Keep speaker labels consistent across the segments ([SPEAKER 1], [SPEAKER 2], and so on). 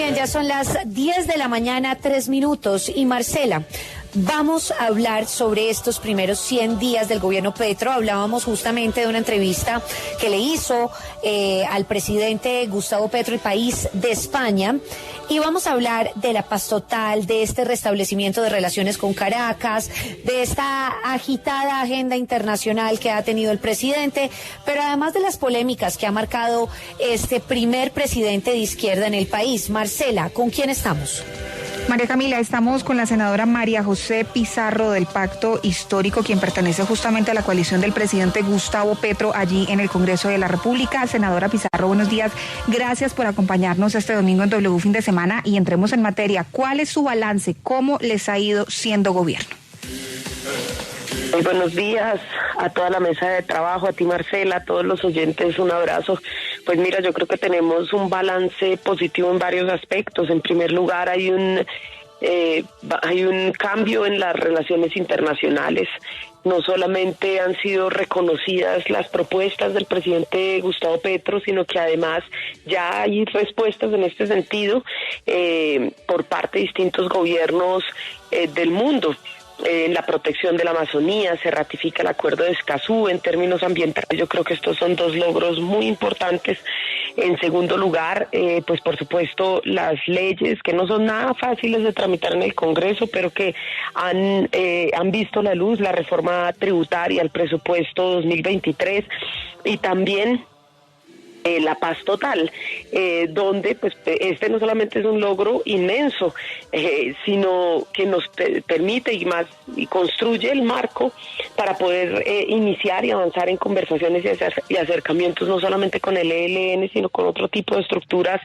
[SPEAKER 1] bien, ya son las 10 de la mañana, 3 minutos. Y Marcela, vamos a hablar sobre estos primeros 100 días del gobierno Petro. Hablábamos justamente de una entrevista que le hizo al presidente Gustavo Petro, el país de España. Y vamos a hablar de la paz total, de este restablecimiento de relaciones con Caracas, de esta agitada agenda internacional que ha tenido el presidente, pero además de las polémicas que ha marcado este primer presidente de izquierda en el país. Marcela, ¿con quién estamos?
[SPEAKER 2] María Camila, estamos con la senadora María José Pizarro del Pacto Histórico, quien pertenece justamente a la coalición del presidente Gustavo Petro allí en el Congreso de la República. Senadora Pizarro, buenos días. Gracias por acompañarnos este domingo en W Fin de Semana y entremos en materia. ¿Cuál es su balance? ¿Cómo les ha ido siendo gobierno?
[SPEAKER 3] Muy buenos días a toda la mesa de trabajo, a ti Marcela, a todos los oyentes, un abrazo. Pues mira, yo creo que tenemos un balance positivo en varios aspectos. En primer lugar, hay un cambio en las relaciones internacionales. No solamente han sido reconocidas las propuestas del presidente Gustavo Petro, sino que además ya hay respuestas en este sentido por parte de distintos gobiernos del mundo. La protección de la Amazonía, se ratifica el acuerdo de Escazú en términos ambientales. Yo creo que estos son dos logros muy importantes. En segundo lugar, pues por supuesto las leyes que no son nada fáciles de tramitar en el Congreso, pero que han visto la luz, la reforma tributaria, el presupuesto 2023 y también la paz total, donde pues este no solamente es un logro inmenso, sino que nos permite y construye el marco para poder iniciar y avanzar en conversaciones y acercamientos no solamente con el ELN, sino con otro tipo de estructuras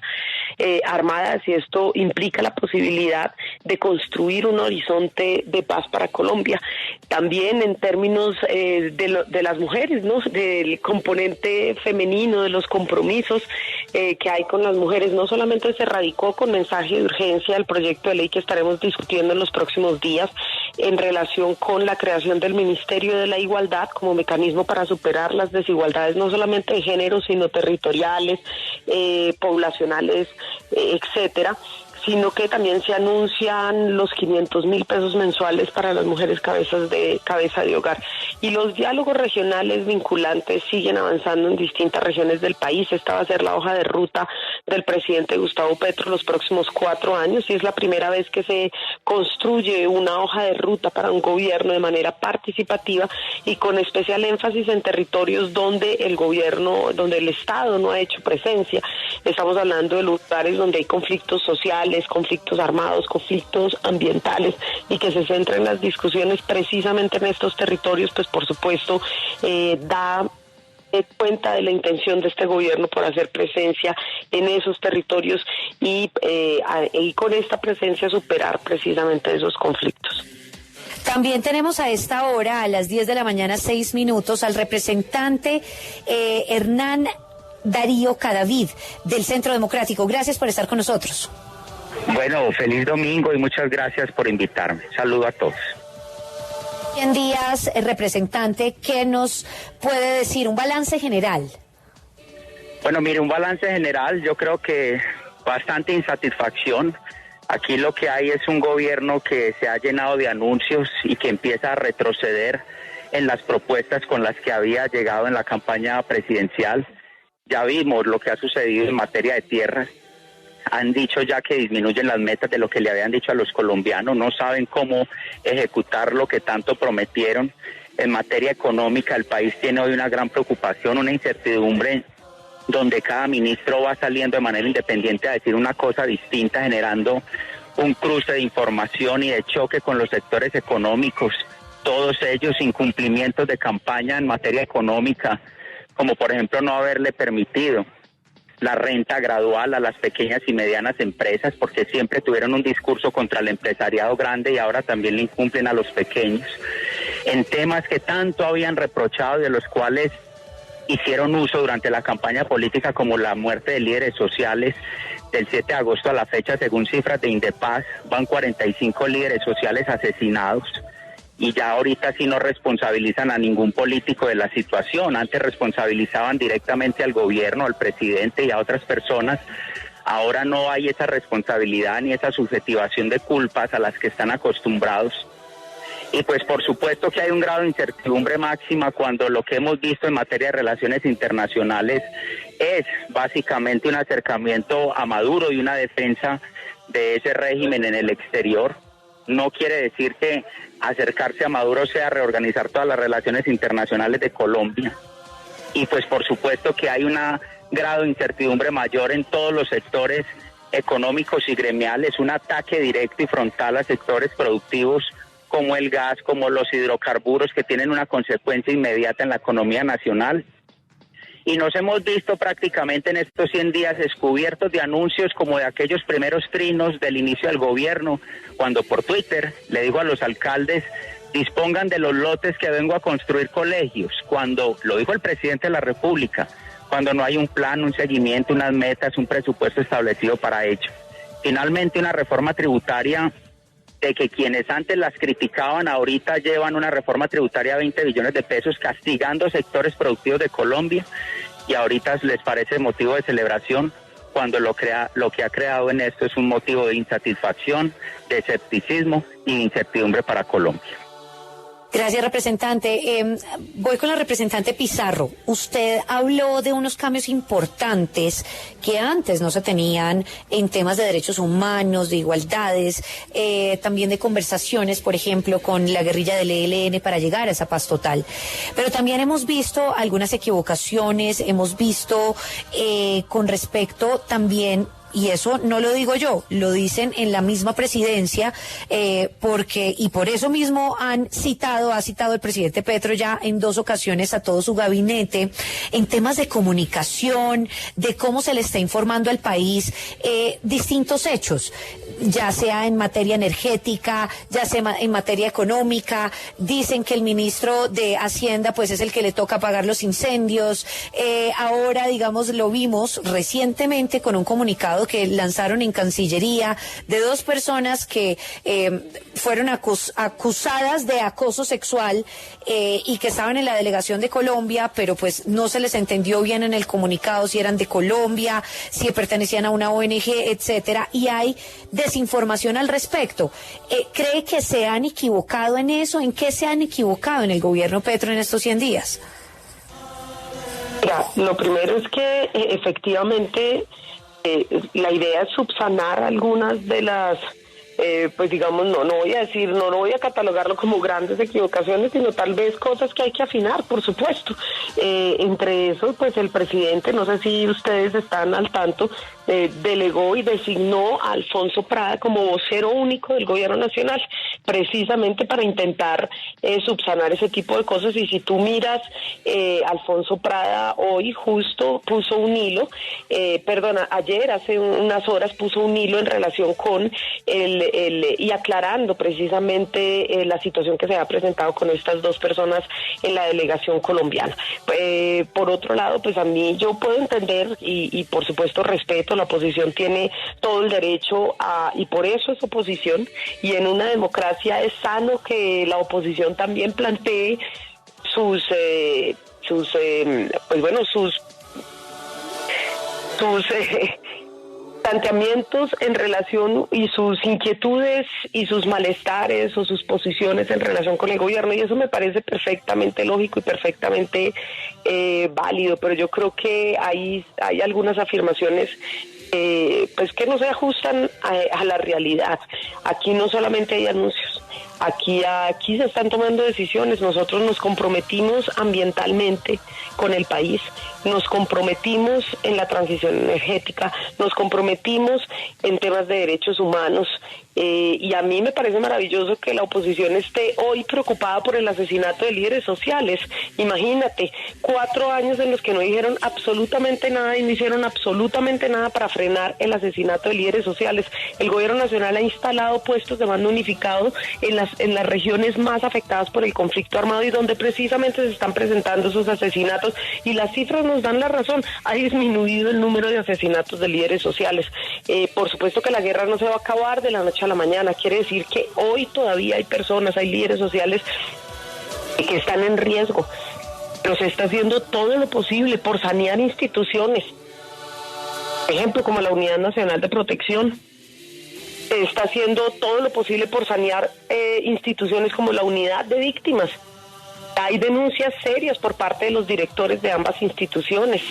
[SPEAKER 3] armadas, y esto implica la posibilidad de construir un horizonte de paz para Colombia. También en términos de las mujeres, ¿no? Del componente femenino, de los compromisos que hay con las mujeres. No solamente se radicó con mensaje de urgencia el proyecto de ley que estaremos discutiendo en los próximos días en relación con la creación del Ministerio de la Igualdad como mecanismo para superar las desigualdades no solamente de género, sino territoriales, poblacionales, etcétera, sino que también se anuncian los 500,000 pesos mensuales para las mujeres cabeza de hogar. Y los diálogos regionales vinculantes siguen avanzando en distintas regiones del país. Esta va a ser la hoja de ruta del presidente Gustavo Petro los próximos 4 años, y es la primera vez que se construye una hoja de ruta para un gobierno de manera participativa y con especial énfasis en territorios donde el Estado no ha hecho presencia. Estamos hablando de lugares donde hay conflictos sociales, conflictos armados, conflictos ambientales, y que se centren las discusiones precisamente en estos territorios, pues por supuesto da cuenta de la intención de este gobierno por hacer presencia en esos territorios y con esta presencia superar precisamente esos conflictos.
[SPEAKER 1] También tenemos a esta hora, a las 10 de la mañana, 6 minutos, al representante Hernán Darío Cadavid del Centro Democrático. Gracias por estar con nosotros.
[SPEAKER 4] Bueno, feliz domingo y muchas gracias por invitarme. Saludo a todos.
[SPEAKER 1] 100 días, representante, ¿qué nos puede decir? Un balance general.
[SPEAKER 4] Bueno, mire, un balance general, yo creo que bastante insatisfacción. Aquí lo que hay es un gobierno que se ha llenado de anuncios y que empieza a retroceder en las propuestas con las que había llegado en la campaña presidencial. Ya vimos lo que ha sucedido en materia de tierras. Han dicho ya que disminuyen las metas de lo que le habían dicho a los colombianos, no saben cómo ejecutar lo que tanto prometieron. En materia económica, el país tiene hoy una gran preocupación, una incertidumbre, donde cada ministro va saliendo de manera independiente a decir una cosa distinta, generando un cruce de información y de choque con los sectores económicos, todos ellos incumplimientos de campaña en materia económica, como por ejemplo no haberle permitido la renta gradual a las pequeñas y medianas empresas, porque siempre tuvieron un discurso contra el empresariado grande y ahora también le incumplen a los pequeños, en temas que tanto habían reprochado y de los cuales hicieron uso durante la campaña política, como la muerte de líderes sociales. Del 7 de agosto a la fecha, según cifras de Indepaz, van 45 líderes sociales asesinados. Y ya ahorita sí no responsabilizan a ningún político de la situación. Antes responsabilizaban directamente al gobierno, al presidente y a otras personas. Ahora no hay esa responsabilidad ni esa subjetivación de culpas a las que están acostumbrados. Y pues por supuesto que hay un grado de incertidumbre máxima cuando lo que hemos visto en materia de relaciones internacionales es básicamente un acercamiento a Maduro y una defensa de ese régimen en el exterior. No quiere decir que acercarse a Maduro sea reorganizar todas las relaciones internacionales de Colombia. Y pues por supuesto que hay un grado de incertidumbre mayor en todos los sectores económicos y gremiales, un ataque directo y frontal a sectores productivos como el gas, como los hidrocarburos, que tienen una consecuencia inmediata en la economía nacional. Y nos hemos visto prácticamente en estos 100 días descubiertos de anuncios como de aquellos primeros trinos del inicio del gobierno, cuando por Twitter le digo a los alcaldes: dispongan de los lotes que vengo a construir colegios, cuando lo dijo el presidente de la República, cuando no hay un plan, un seguimiento, unas metas, un presupuesto establecido para ello. Finalmente, una reforma tributaria de que quienes antes las criticaban ahorita llevan una reforma tributaria de 20 billones de pesos castigando sectores productivos de Colombia, y ahorita les parece motivo de celebración cuando lo que ha creado en esto es un motivo de insatisfacción, de escepticismo y de incertidumbre para Colombia.
[SPEAKER 1] Gracias, representante. Voy con la representante Pizarro. Usted habló de unos cambios importantes que antes no se tenían en temas de derechos humanos, de igualdades, también de conversaciones, por ejemplo, con la guerrilla del ELN para llegar a esa paz total. Pero también hemos visto algunas equivocaciones, hemos visto con respecto también. Y eso no lo digo yo, lo dicen en la misma presidencia, porque, y por eso mismo ha citado el presidente Petro ya en 2 ocasiones a todo su gabinete, en temas de comunicación, de cómo se le está informando al país, distintos hechos, ya sea en materia energética, ya sea en materia económica. Dicen que el ministro de Hacienda pues es el que le toca apagar los incendios. Ahora, digamos, lo vimos recientemente con un comunicado que lanzaron en Cancillería de 2 personas que fueron acusadas de acoso sexual y que estaban en la delegación de Colombia, pero pues no se les entendió bien en el comunicado si eran de Colombia, si pertenecían a una ONG, etcétera, y hay desinformación al respecto. ¿Cree que se han equivocado en eso? ¿En qué se han equivocado en el gobierno Petro en estos 100 días?
[SPEAKER 3] Mira, lo primero es que efectivamente la idea es subsanar algunas de las, pues digamos, no voy a decir, no voy a catalogarlo como grandes equivocaciones, sino tal vez cosas que hay que afinar, por supuesto. Entre eso, pues el presidente, no sé si ustedes están al tanto, delegó y designó a Alfonso Prada como vocero único del gobierno nacional, precisamente para intentar subsanar ese tipo de cosas. Y si tú miras, Alfonso Prada hoy justo puso un hilo, ayer, hace unas horas, puso un hilo en relación con y aclarando precisamente la situación que se ha presentado con estas 2 personas en la delegación colombiana. Por otro lado, pues a mí yo puedo entender y por supuesto respeto, la oposición tiene todo el derecho y por eso es oposición, y en una democracia es sano que la oposición también plantee sus planteamientos en relación y sus inquietudes y sus malestares o sus posiciones en relación con el gobierno, y eso me parece perfectamente lógico y perfectamente válido. Pero yo creo que hay algunas afirmaciones pues que no se ajustan a la realidad. Aquí no solamente hay anuncios, aquí se están tomando decisiones. Nosotros nos comprometimos ambientalmente con el país, nos comprometimos en la transición energética, nos comprometimos en temas de derechos humanos, y a mí me parece maravilloso que la oposición esté hoy preocupada por el asesinato de líderes sociales. Imagínate, 4 años en los que no dijeron absolutamente nada y no hicieron absolutamente nada para frenar el asesinato de líderes sociales. El gobierno nacional ha instalado puestos de mando unificado en las regiones más afectadas por el conflicto armado y donde precisamente se están presentando esos asesinatos, y las cifras nos dan la razón. Ha disminuido el número de asesinatos de líderes sociales. Por supuesto que la guerra no se va a acabar de la noche a la mañana. Quiere decir que hoy todavía hay personas, hay líderes sociales que están en riesgo, pero se está haciendo todo lo posible por sanear instituciones, Por ejemplo, como la Unidad Nacional de Protección. Está haciendo todo lo posible por sanear instituciones como la Unidad de Víctimas. Hay denuncias serias por parte de los directores de ambas instituciones,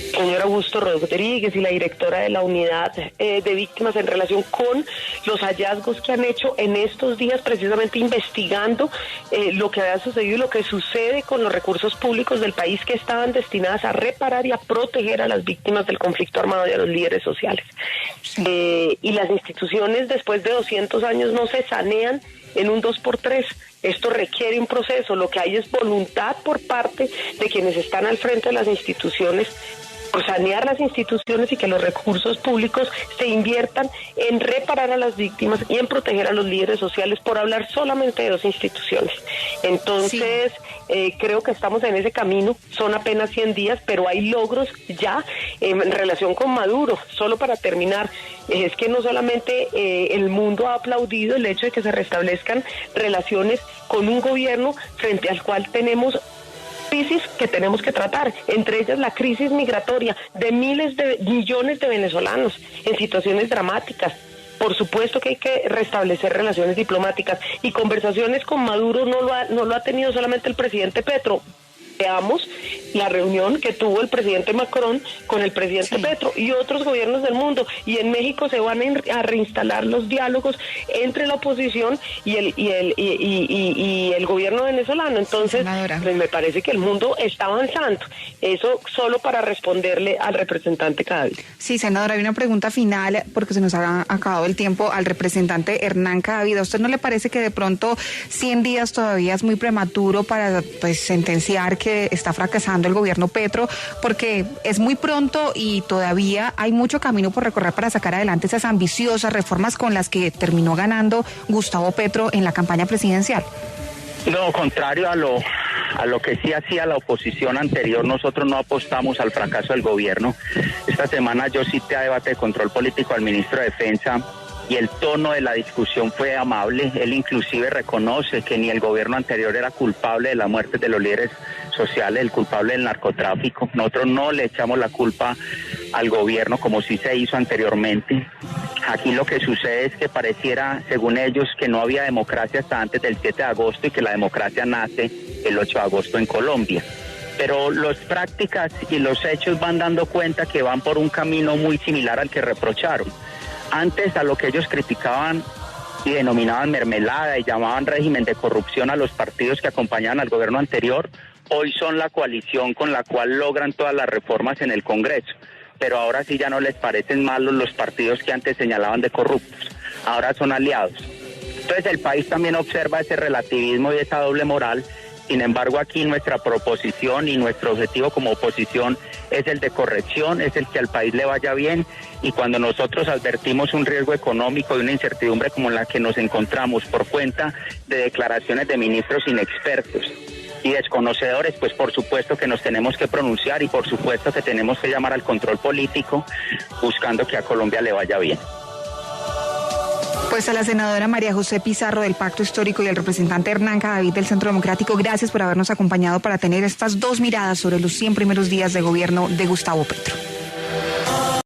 [SPEAKER 3] el señor Augusto Rodríguez y la directora de la Unidad de Víctimas, en relación con los hallazgos que han hecho en estos días, precisamente investigando lo que ha sucedido y lo que sucede con los recursos públicos del país que estaban destinadas a reparar y a proteger a las víctimas del conflicto armado y a los líderes sociales. Y las instituciones, después de 200 años, no se sanean en un 2x3. Esto requiere un proceso. Lo que hay es voluntad por parte de quienes están al frente de las instituciones por sanear las instituciones y que los recursos públicos se inviertan en reparar a las víctimas y en proteger a los líderes sociales, por hablar solamente de 2 instituciones. Entonces, creo que estamos en ese camino. Son apenas 100 días, pero hay logros ya en relación con Maduro. Solo para terminar, es que no solamente el mundo ha aplaudido el hecho de que se restablezcan relaciones con un gobierno frente al cual tenemos crisis que tenemos que tratar, entre ellas la crisis migratoria de millones de venezolanos en situaciones dramáticas. Por supuesto que hay que restablecer relaciones diplomáticas, y conversaciones con Maduro no lo ha tenido solamente el presidente Petro. Veamos la reunión que tuvo el presidente Macron con el presidente Petro y otros gobiernos del mundo, y en México se van a reinstalar los diálogos entre la oposición y el gobierno venezolano. Entonces, pues me parece que el mundo está avanzando. Eso solo para responderle al representante Cadavid.
[SPEAKER 2] Sí, senadora, hay una pregunta final, porque se nos ha acabado el tiempo, al representante Hernán Cadavid. ¿A usted no le parece que de pronto 100 días todavía es muy prematuro para sentenciar que está fracasando el gobierno Petro, porque es muy pronto y todavía hay mucho camino por recorrer para sacar adelante esas ambiciosas reformas con las que terminó ganando Gustavo Petro en la campaña presidencial?
[SPEAKER 4] No, contrario a lo que sí hacía la oposición anterior, nosotros no apostamos al fracaso del gobierno. Esta semana yo cité a debate de control político al ministro de Defensa, y el tono de la discusión fue amable. Él inclusive reconoce que ni el gobierno anterior era culpable de la muerte de los líderes sociales, el culpable del narcotráfico. Nosotros no le echamos la culpa al gobierno como sí se hizo anteriormente. Aquí lo que sucede es que pareciera, según ellos, que no había democracia hasta antes del 7 de agosto y que la democracia nace el 8 de agosto en Colombia. Pero las prácticas y los hechos van dando cuenta que van por un camino muy similar al que reprocharon. Antes, a lo que ellos criticaban y denominaban mermelada y llamaban régimen de corrupción a los partidos que acompañaban al gobierno anterior, hoy son la coalición con la cual logran todas las reformas en el Congreso. Pero ahora sí ya no les parecen malos los partidos que antes señalaban de corruptos, ahora son aliados. Entonces el país también observa ese relativismo y esa doble moral. Sin embargo, aquí nuestra proposición y nuestro objetivo como oposición es el de corrección, es el que al país le vaya bien, y cuando nosotros advertimos un riesgo económico y una incertidumbre como la que nos encontramos por cuenta de declaraciones de ministros inexpertos y desconocedores, pues por supuesto que nos tenemos que pronunciar y por supuesto que tenemos que llamar al control político buscando que a Colombia le vaya bien.
[SPEAKER 2] Pues a la senadora María José Pizarro del Pacto Histórico y al representante Hernán Cadavid del Centro Democrático, gracias por habernos acompañado para tener estas 2 miradas sobre los 100 primeros días de gobierno de Gustavo Petro.